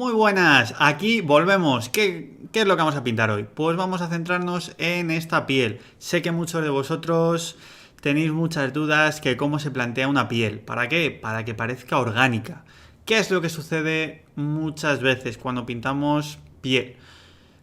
Muy buenas, aquí volvemos. ¿Qué es lo que vamos a pintar hoy? Pues vamos a centrarnos en esta piel. Sé que muchos de vosotros tenéis muchas dudas que cómo se plantea una piel. ¿Para qué? Para que parezca orgánica. ¿Qué es lo que sucede muchas veces cuando pintamos piel?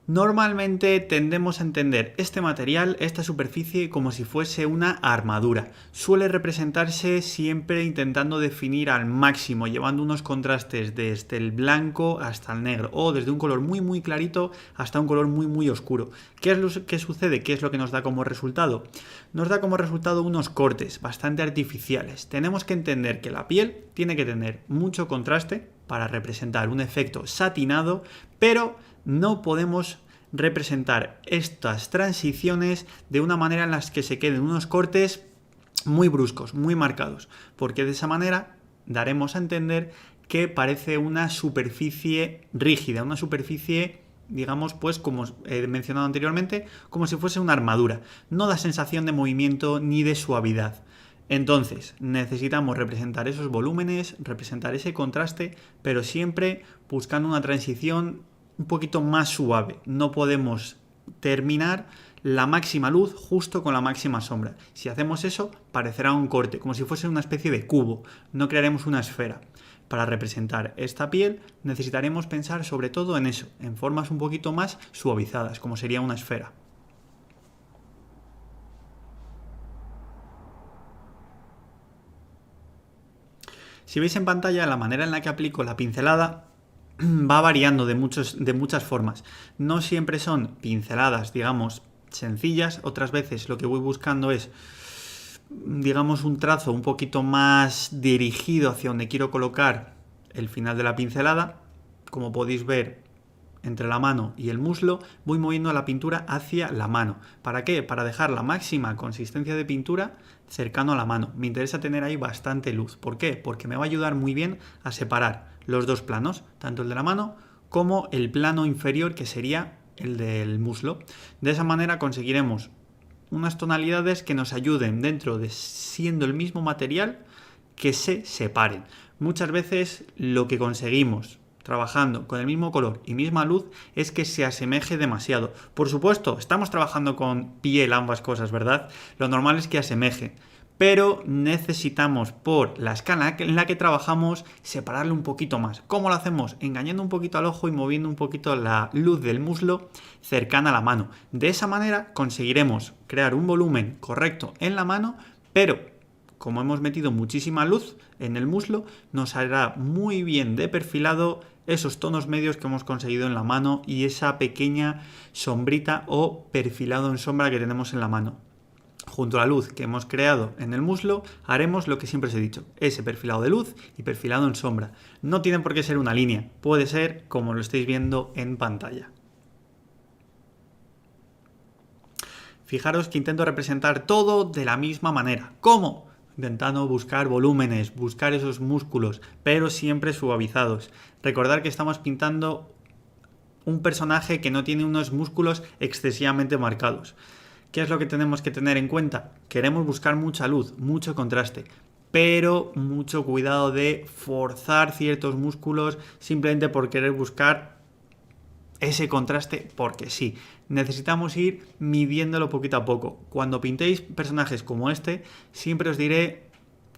Normalmente tendemos a entender este material, esta superficie, como si fuese una armadura. Suele representarse siempre intentando definir al máximo, llevando unos contrastes desde el blanco hasta el negro, o desde un color muy clarito hasta un color muy oscuro. ¿Qué es lo que sucede? ¿Qué es lo que nos da como resultado? Nos da como resultado unos cortes bastante artificiales. Tenemos que entender que la piel tiene que tener mucho contraste para representar un efecto satinado, pero no podemos representar estas transiciones de una manera en la que se queden unos cortes muy bruscos, muy marcados, porque de esa manera daremos a entender que parece una superficie rígida, una superficie, digamos, pues como he mencionado anteriormente, como si fuese una armadura. No da sensación de movimiento ni de suavidad. Entonces, necesitamos representar esos volúmenes, representar ese contraste, pero siempre buscando una transición un poquito más suave. No podemos terminar la máxima luz justo con la máxima sombra. Si hacemos eso, parecerá un corte, como si fuese una especie de cubo. No crearemos una esfera. Para representar esta piel necesitaremos pensar sobre todo en eso, en formas un poquito más suavizadas, como sería una esfera. Si veis en pantalla, la manera en la que aplico la pincelada va variando de muchas formas. No siempre son pinceladas, digamos, sencillas. Otras veces lo que voy buscando es, digamos, un trazo un poquito más dirigido hacia donde quiero colocar el final de la pincelada. Como podéis ver, entre la mano y el muslo, voy moviendo la pintura hacia la mano. ¿Para qué? Para dejar la máxima consistencia de pintura cercano a la mano. Me interesa tener ahí bastante luz. ¿Por qué? Porque me va a ayudar muy bien a separar los dos planos, tanto el de la mano como el plano inferior, que sería el del muslo. De esa manera conseguiremos unas tonalidades que nos ayuden dentro de siendo el mismo material que se separen. Muchas veces lo que conseguimos trabajando con el mismo color y misma luz es que se asemeje demasiado. Por supuesto, estamos trabajando con piel ambas cosas, ¿verdad? Lo normal es que asemeje, pero necesitamos, por la escala en la que trabajamos, separarlo un poquito más. ¿Cómo lo hacemos? Engañando un poquito al ojo y moviendo un poquito la luz del muslo cercana a la mano. De esa manera conseguiremos crear un volumen correcto en la mano, pero como hemos metido muchísima luz en el muslo, nos hará muy bien de perfilado esos tonos medios que hemos conseguido en la mano y esa pequeña sombrita o perfilado en sombra que tenemos en la mano. Junto a la luz que hemos creado en el muslo, haremos lo que siempre os he dicho, ese perfilado de luz y perfilado en sombra. No tiene por qué ser una línea, puede ser como lo estáis viendo en pantalla. Fijaros que intento representar todo de la misma manera. ¿Cómo? Intentando buscar volúmenes, buscar esos músculos, pero siempre suavizados. Recordar que estamos pintando un personaje que no tiene unos músculos excesivamente marcados. ¿Qué es lo que tenemos que tener en cuenta? Queremos buscar mucha luz, mucho contraste, pero mucho cuidado de forzar ciertos músculos simplemente por querer buscar ese contraste, porque sí, necesitamos ir midiéndolo poquito a poco. Cuando pintéis personajes como este, siempre os diré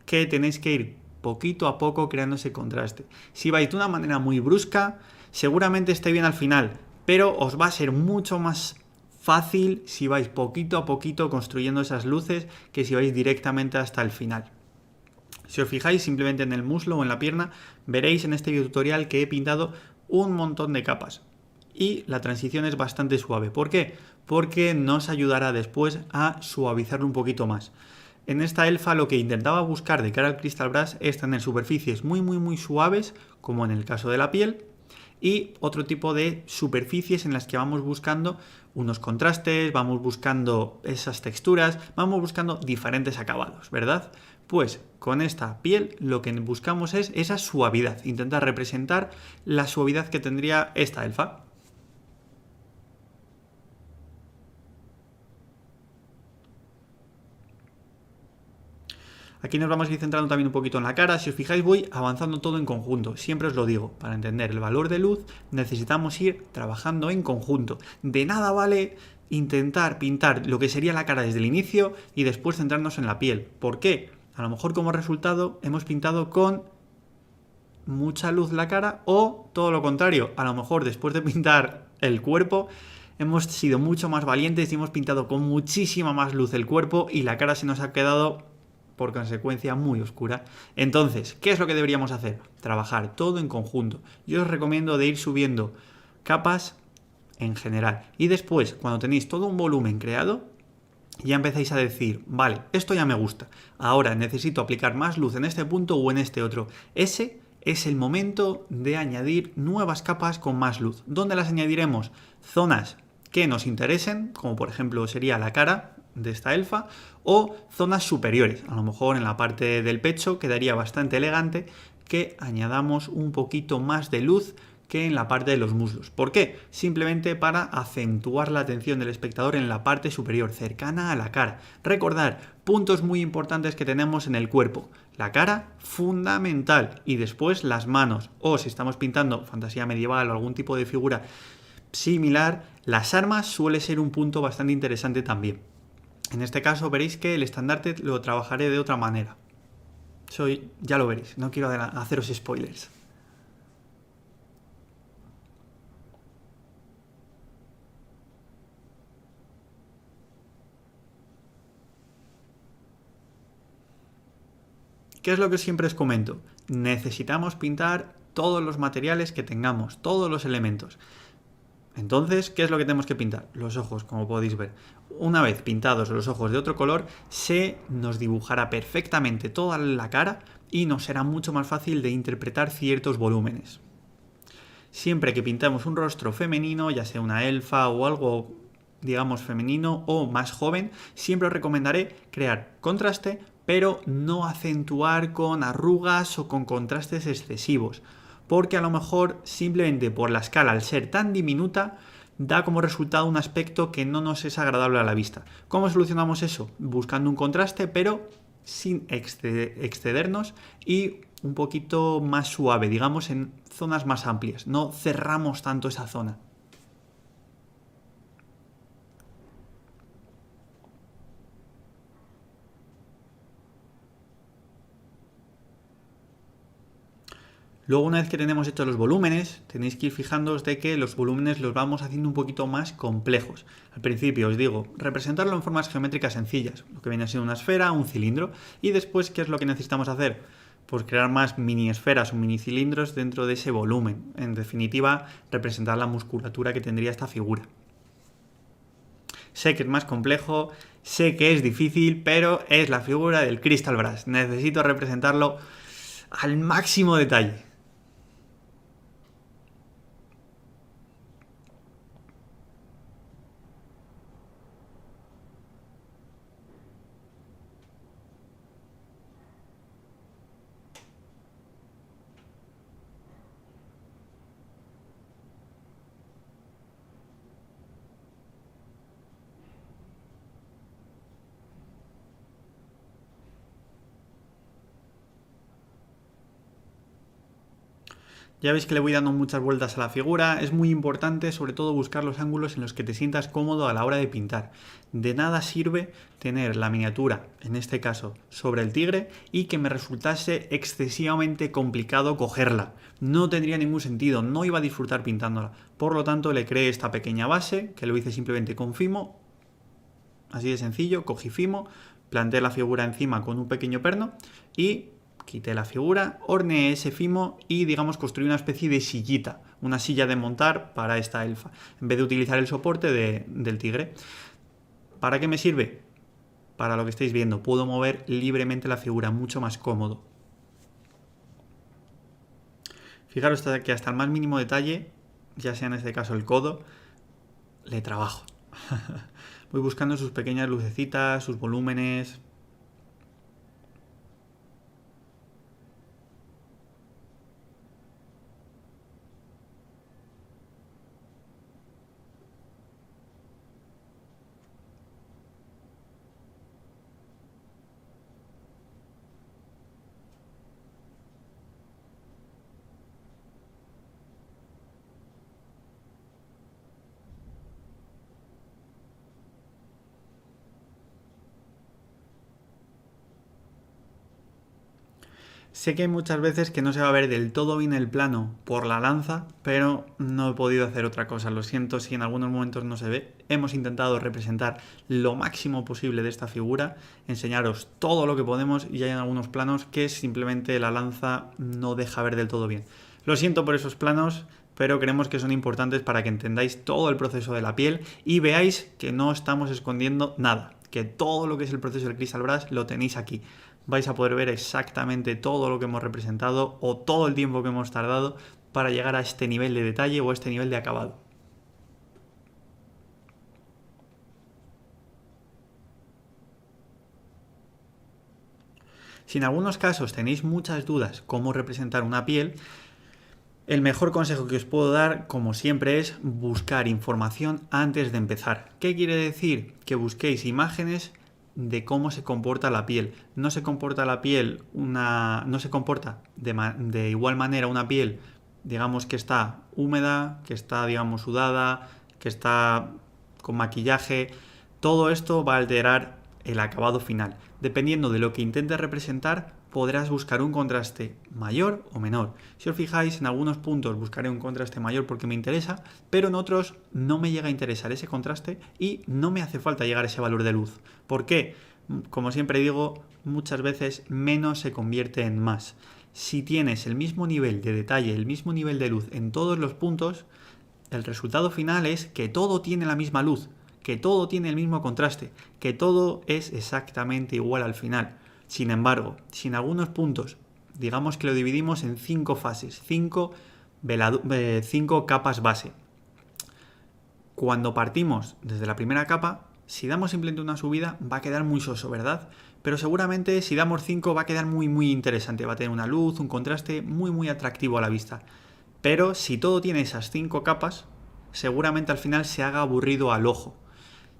que tenéis que ir poquito a poco creando ese contraste. Si vais de una manera muy brusca, seguramente esté bien al final, pero os va a ser mucho más fácil si vais poquito a poquito construyendo esas luces que si vais directamente hasta el final. Si os fijáis simplemente en el muslo o en la pierna, veréis en este video tutorial que he pintado un montón de capas. Y la transición es bastante suave. ¿Por qué? Porque nos ayudará después a suavizarlo un poquito más. En esta elfa lo que intentaba buscar de cara al Crystal Brush es tener superficies muy suaves, como en el caso de la piel, y otro tipo de superficies en las que vamos buscando unos contrastes, vamos buscando esas texturas, vamos buscando diferentes acabados, ¿verdad? Pues con esta piel lo que buscamos es esa suavidad, intentar representar la suavidad que tendría esta elfa. Aquí nos vamos a ir centrando también un poquito en la cara. Si os fijáis, voy avanzando todo en conjunto. Siempre os lo digo, para entender el valor de luz necesitamos ir trabajando en conjunto. De nada vale intentar pintar lo que sería la cara desde el inicio y después centrarnos en la piel. ¿Por qué? A lo mejor como resultado hemos pintado con mucha luz la cara, o todo lo contrario, a lo mejor después de pintar el cuerpo hemos sido mucho más valientes y hemos pintado con muchísima más luz el cuerpo y la cara se nos ha quedado por consecuencia muy oscura. Entonces, ¿qué es lo que deberíamos hacer? Trabajar todo en conjunto. Yo os recomiendo de ir subiendo capas en general y después, cuando tenéis todo un volumen creado, ya empezáis a decir, vale, esto ya me gusta, ahora necesito aplicar más luz en este punto o en este otro. Ese es el momento de añadir nuevas capas con más luz. ¿Dónde las añadiremos? Zonas que nos interesen, como por ejemplo sería la cara de esta elfa, o zonas superiores. A lo mejor en la parte del pecho quedaría bastante elegante que añadamos un poquito más de luz que en la parte de los muslos. ¿Por qué? Simplemente para acentuar la atención del espectador en la parte superior, cercana a la cara. Recordar puntos muy importantes que tenemos en el cuerpo. La cara, fundamental, y después las manos. O si estamos pintando fantasía medieval o algún tipo de figura similar, las armas suele ser un punto bastante interesante también. En este caso veréis que el estandarte lo trabajaré de otra manera. Ya lo veréis, no quiero haceros spoilers. ¿Qué es lo que siempre os comento? Necesitamos pintar todos los materiales que tengamos, todos los elementos. Entonces, ¿qué es lo que tenemos que pintar? Los ojos, como podéis ver. Una vez pintados los ojos de otro color, se nos dibujará perfectamente toda la cara y nos será mucho más fácil de interpretar ciertos volúmenes. Siempre que pintamos un rostro femenino, ya sea una elfa o algo, digamos, femenino o más joven, siempre os recomendaré crear contraste, pero no acentuar con arrugas o con contrastes excesivos, porque a lo mejor simplemente por la escala, al ser tan diminuta, da como resultado un aspecto que no nos es agradable a la vista. ¿Cómo solucionamos eso? Buscando un contraste, pero sin excedernos y un poquito más suave, digamos, en zonas más amplias. No cerramos tanto esa zona. Luego, una vez que tenemos hechos los volúmenes, tenéis que ir fijándoos de que los volúmenes los vamos haciendo un poquito más complejos. Al principio os digo, representarlo en formas geométricas sencillas, lo que viene a ser una esfera, un cilindro, y después, ¿qué es lo que necesitamos hacer? Pues crear más mini esferas o mini cilindros dentro de ese volumen. En definitiva, representar la musculatura que tendría esta figura. Sé que es más complejo, sé que es difícil, pero es la figura del Crystal Brass. Necesito representarlo al máximo detalle. Ya veis que le voy dando muchas vueltas a la figura. Es muy importante sobre todo buscar los ángulos en los que te sientas cómodo a la hora de pintar. De nada sirve tener la miniatura, en este caso, sobre el tigre y que me resultase excesivamente complicado cogerla. No tendría ningún sentido, no iba a disfrutar pintándola. Por lo tanto, le creé esta pequeña base, que lo hice simplemente con Fimo. Así de sencillo, cogí Fimo, planté la figura encima con un pequeño perno y quité la figura, horneé ese Fimo y, digamos, construí una especie de sillita, una silla de montar para esta elfa, en vez de utilizar el soporte del tigre. ¿Para qué me sirve? Para lo que estáis viendo, puedo mover libremente la figura, mucho más cómodo. Fijaros que hasta el más mínimo detalle, ya sea en este caso el codo, le trabajo. Voy buscando sus pequeñas lucecitas, sus volúmenes. Sé que hay muchas veces que no se va a ver del todo bien el plano por la lanza, pero no he podido hacer otra cosa. Lo siento si en algunos momentos no se ve. Hemos intentado representar lo máximo posible de esta figura, enseñaros todo lo que podemos y hay en algunos planos que simplemente la lanza no deja ver del todo bien. Lo siento por esos planos, pero creemos que son importantes para que entendáis todo el proceso de la piel y veáis que no estamos escondiendo nada, que todo lo que es el proceso del Crystal Brush lo tenéis aquí. Vais a poder ver exactamente todo lo que hemos representado o todo el tiempo que hemos tardado para llegar a este nivel de detalle o a este nivel de acabado. Si en algunos casos tenéis muchas dudas cómo representar una piel, el mejor consejo que os puedo dar, como siempre, es buscar información antes de empezar. ¿Qué quiere decir? Que busquéis imágenes de cómo se comporta la piel. No se comporta la piel no se comporta de igual manera una piel, digamos, que está húmeda, que está, digamos, sudada, que está con maquillaje. Todo esto va a alterar el acabado final. Dependiendo de lo que intentes representar, podrás buscar un contraste mayor o menor. Si os fijáis, en algunos puntos buscaré un contraste mayor porque me interesa, pero en otros no me llega a interesar ese contraste y no me hace falta llegar a ese valor de luz. ¿Por qué? Como siempre digo, muchas veces menos se convierte en más. Si tienes el mismo nivel de detalle, el mismo nivel de luz en todos los puntos, el resultado final es que todo tiene la misma luz, que todo tiene el mismo contraste, que todo es exactamente igual al final. Sin embargo, si en algunos puntos, digamos que lo dividimos en 5 fases, 5 capas base. Cuando partimos desde la primera capa, si damos simplemente una subida va a quedar muy soso, ¿verdad? Pero seguramente si damos 5 va a quedar muy interesante, va a tener una luz, un contraste muy atractivo a la vista. Pero si todo tiene esas 5 capas, seguramente al final se haga aburrido al ojo,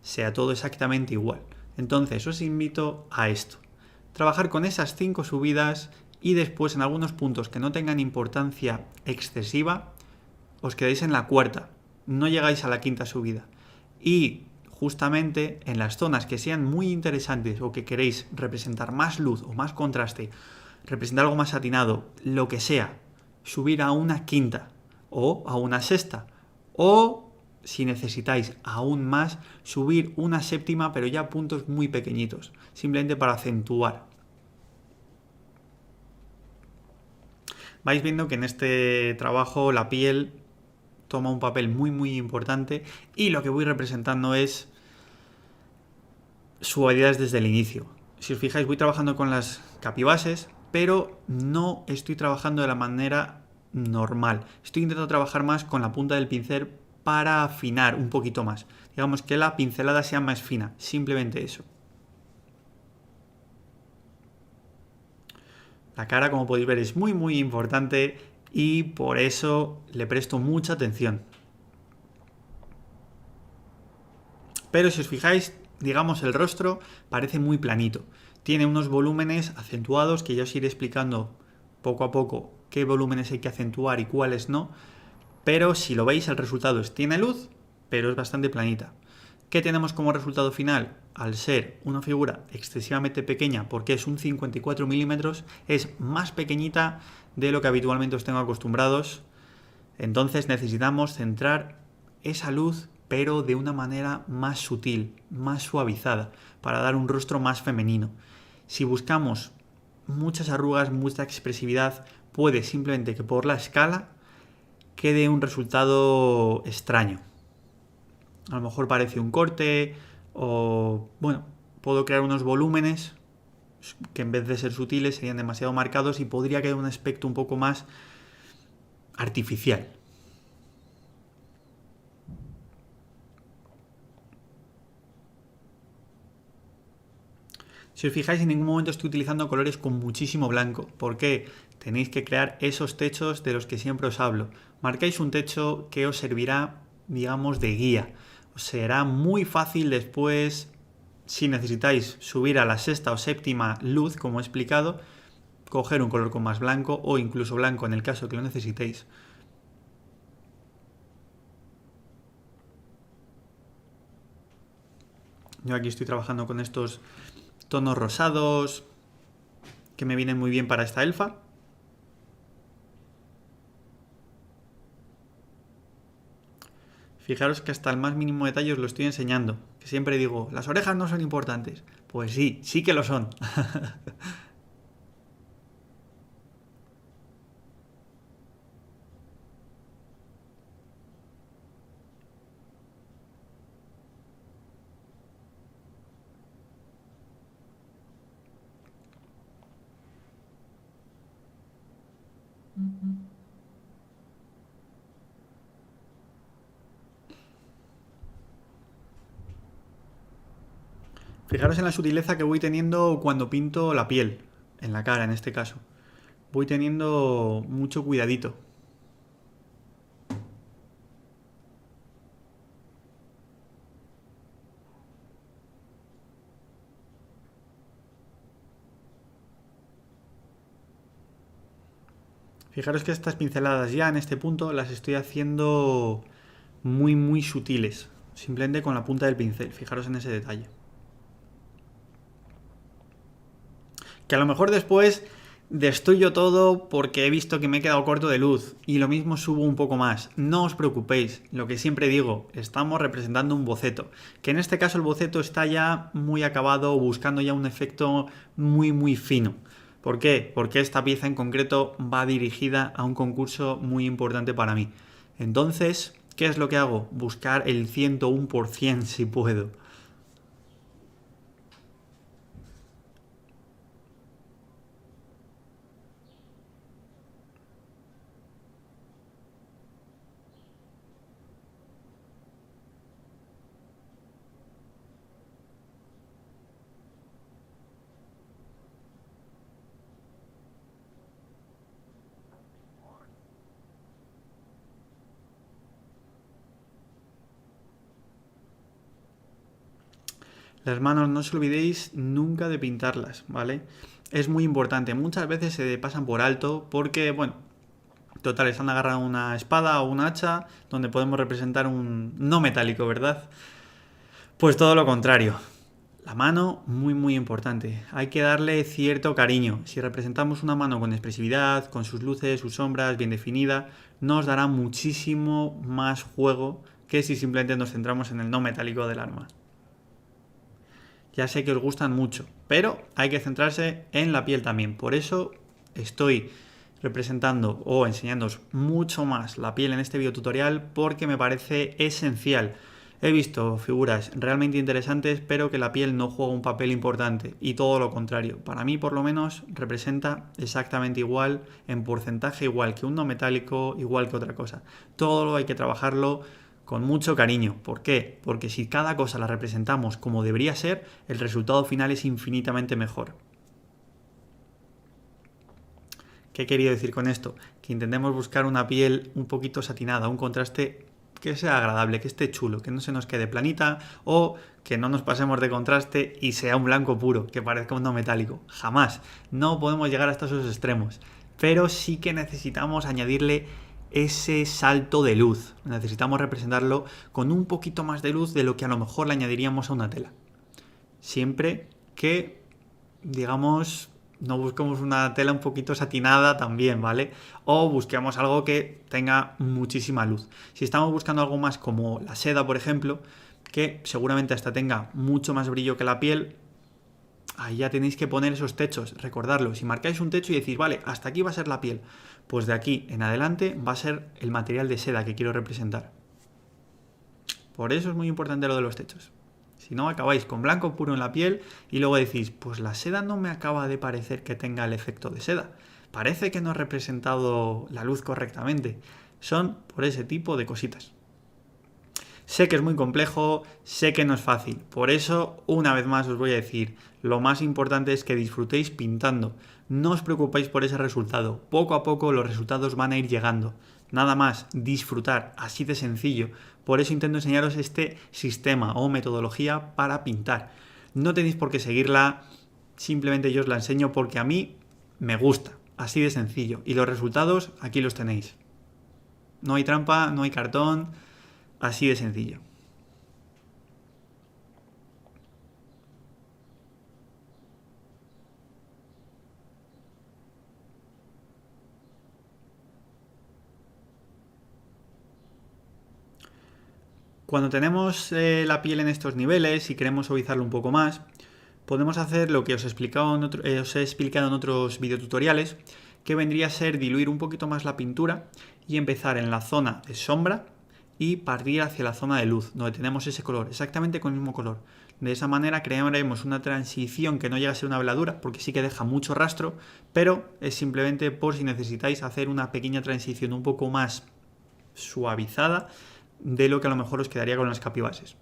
sea todo exactamente igual. Entonces os invito a esto. Trabajar con esas 5 subidas y después en algunos puntos que no tengan importancia excesiva, os quedáis en la cuarta, no llegáis a la quinta subida. Y justamente en las zonas que sean muy interesantes o que queréis representar más luz o más contraste, representar algo más satinado, lo que sea, subir a una quinta o a una sexta o si necesitáis aún más, subir una séptima, pero ya puntos muy pequeñitos, simplemente para acentuar. Vais viendo que en este trabajo la piel toma un papel muy importante y lo que voy representando es suavidades desde el inicio. Si os fijáis, voy trabajando con las capibases, pero no estoy trabajando de la manera normal. Estoy intentando trabajar más con la punta del pincel para afinar un poquito más. Digamos que la pincelada sea más fina, simplemente eso. La cara, como podéis ver, es muy importante y por eso le presto mucha atención. Pero si os fijáis, digamos, el rostro parece muy planito. Tiene unos volúmenes acentuados que ya os iré explicando poco a poco qué volúmenes hay que acentuar y cuáles no. Pero si lo veis, el resultado tiene luz, pero es bastante planita. ¿Qué tenemos como resultado final? Al ser una figura excesivamente pequeña, porque es un 54 milímetros, es más pequeñita de lo que habitualmente os tengo acostumbrados. Entonces necesitamos centrar esa luz, pero de una manera más sutil, más suavizada, para dar un rostro más femenino. Si buscamos muchas arrugas, mucha expresividad, puede simplemente que por la escala quede un resultado extraño. A lo mejor parece un corte o, bueno, puedo crear unos volúmenes que en vez de ser sutiles serían demasiado marcados y podría quedar un aspecto un poco más artificial. Si os fijáis, en ningún momento estoy utilizando colores con muchísimo blanco. ¿Por qué? Tenéis que crear esos techos de los que siempre os hablo. Marcáis un techo que os servirá, digamos, de guía. Os será muy fácil después, si necesitáis subir a la sexta o séptima luz, como he explicado, coger un color con más blanco o incluso blanco en el caso que lo necesitéis. Yo aquí estoy trabajando con estos tonos rosados que me vienen muy bien para esta elfa. Fijaros que hasta el más mínimo detalle os lo estoy enseñando. Que siempre digo, las orejas no son importantes. Pues sí, sí que lo son. Fijaros en la sutileza que voy teniendo cuando pinto la piel, en la cara en este caso. Voy teniendo mucho cuidadito. Fijaros que estas pinceladas ya en este punto las estoy haciendo muy sutiles, simplemente con la punta del pincel. Fijaros en ese detalle. Que a lo mejor después destruyo todo porque he visto que me he quedado corto de luz y lo mismo subo un poco más. No os preocupéis, lo que siempre digo, estamos representando un boceto, que en este caso el boceto está ya muy acabado, buscando ya un efecto muy fino. ¿Por qué? Porque esta pieza en concreto va dirigida a un concurso muy importante para mí. Entonces, ¿qué es lo que hago? Buscar el 101% si puedo. Las manos no os olvidéis nunca de pintarlas, ¿vale? Es muy importante. Muchas veces se pasan por alto porque, bueno, total, están agarrando una espada o un hacha donde podemos representar un no metálico, ¿verdad? Pues todo lo contrario. La mano, muy importante. Hay que darle cierto cariño. Si representamos una mano con expresividad, con sus luces, sus sombras, bien definida, nos dará muchísimo más juego que si simplemente nos centramos en el no metálico del arma. Ya sé que os gustan mucho, pero hay que centrarse en la piel también. Por eso estoy representando o enseñándoos mucho más la piel en este video tutorial porque me parece esencial. He visto figuras realmente interesantes, pero que la piel no juega un papel importante y todo lo contrario. Para mí, por lo menos, representa exactamente igual, en porcentaje igual que un no metálico, igual que otra cosa. Todo lo hay que trabajarlo con mucho cariño. ¿Por qué? Porque si cada cosa la representamos como debería ser, el resultado final es infinitamente mejor. ¿Qué he querido decir con esto? Que intentemos buscar una piel un poquito satinada, un contraste que sea agradable, que esté chulo, que no se nos quede planita o que no nos pasemos de contraste y sea un blanco puro, que parezca un no metálico. Jamás. No podemos llegar hasta esos extremos. Pero sí que necesitamos añadirle ese salto de luz. Necesitamos representarlo con un poquito más de luz de lo que a lo mejor le añadiríamos a una tela. Siempre que, digamos, no busquemos una tela un poquito satinada también, ¿vale? O busquemos algo que tenga muchísima luz. Si estamos buscando algo más como la seda, por ejemplo, que seguramente hasta tenga mucho más brillo que la piel, ahí ya tenéis que poner esos techos, recordarlo. Si marcáis un techo y decís, vale, hasta aquí va a ser la piel, pues de aquí en adelante va a ser el material de seda que quiero representar. Por eso es muy importante lo de los techos. Si no, acabáis con blanco puro en la piel y luego decís, pues la seda no me acaba de parecer que tenga el efecto de seda. Parece que no he representado la luz correctamente. Son por ese tipo de cositas. Sé que es muy complejo, sé que no es fácil. Por eso, una vez más os voy a decir, lo más importante es que disfrutéis pintando. No os preocupéis por ese resultado. Poco a poco los resultados van a ir llegando. Nada más, disfrutar, así de sencillo. Por eso intento enseñaros este sistema o metodología para pintar. No tenéis por qué seguirla, simplemente yo os la enseño porque a mí me gusta. Así de sencillo. Y los resultados aquí los tenéis. No hay trampa, no hay cartón. Así de sencillo. Cuando tenemos la piel en estos niveles y queremos suavizarlo un poco más, podemos hacer lo que os he explicado en otros videotutoriales, que vendría a ser diluir un poquito más la pintura y empezar en la zona de sombra y partir hacia la zona de luz, donde tenemos ese color, exactamente con el mismo color. De esa manera crearemos una transición que no llega a ser una veladura, porque sí que deja mucho rastro, pero es simplemente por si necesitáis hacer una pequeña transición un poco más suavizada de lo que a lo mejor os quedaría con las capibases.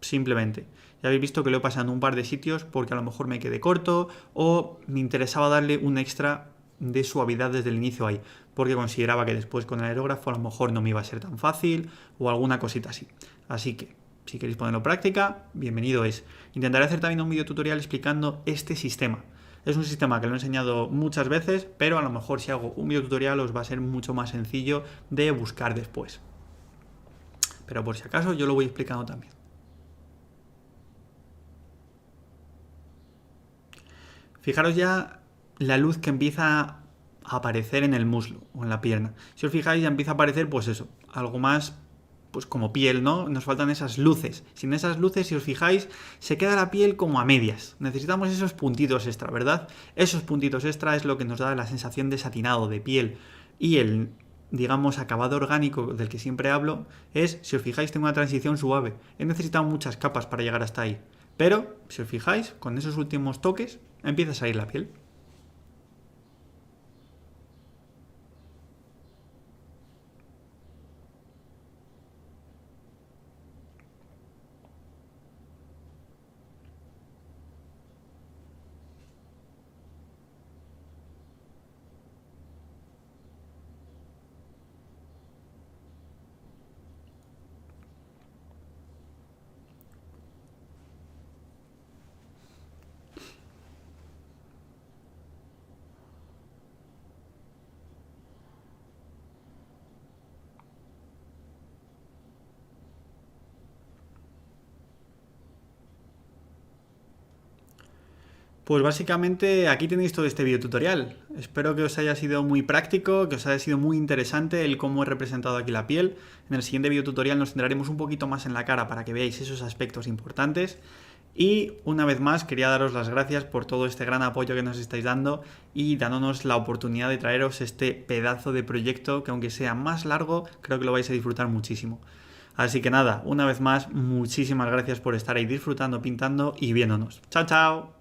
Simplemente. Ya habéis visto que lo he pasado en un par de sitios porque a lo mejor me quedé corto o me interesaba darle un extra de suavidad desde el inicio ahí, porque consideraba que después con el aerógrafo a lo mejor no me iba a ser tan fácil o alguna cosita así. Así que, si queréis ponerlo en práctica, bienvenido es. Intentaré hacer también un video tutorial explicando este sistema. Es un sistema que lo he enseñado muchas veces, pero a lo mejor si hago un video tutorial os va a ser mucho más sencillo de buscar después. Pero por si acaso yo lo voy explicando también. Fijaros ya la luz que empieza a aparecer en el muslo o en la pierna. Si os fijáis ya empieza a aparecer pues eso, algo más pues como piel, ¿no? Nos faltan esas luces. Sin esas luces, si os fijáis, se queda la piel como a medias. Necesitamos esos puntitos extra, ¿verdad? Esos puntitos extra es lo que nos da la sensación de satinado, de piel. Y el, digamos, acabado orgánico del que siempre hablo es, si os fijáis, tengo una transición suave. He necesitado muchas capas para llegar hasta ahí. Pero, si os fijáis, con esos últimos toques, empieza a salir la piel. Pues básicamente aquí tenéis todo este video tutorial. Espero que os haya sido muy práctico, que os haya sido muy interesante el cómo he representado aquí la piel. En el siguiente video tutorial nos centraremos un poquito más en la cara para que veáis esos aspectos importantes. Y una vez más quería daros las gracias por todo este gran apoyo que nos estáis dando y dándonos la oportunidad de traeros este pedazo de proyecto que aunque sea más largo, creo que lo vais a disfrutar muchísimo. Así que nada, una vez más, muchísimas gracias por estar ahí disfrutando, pintando y viéndonos. ¡Chao, chao!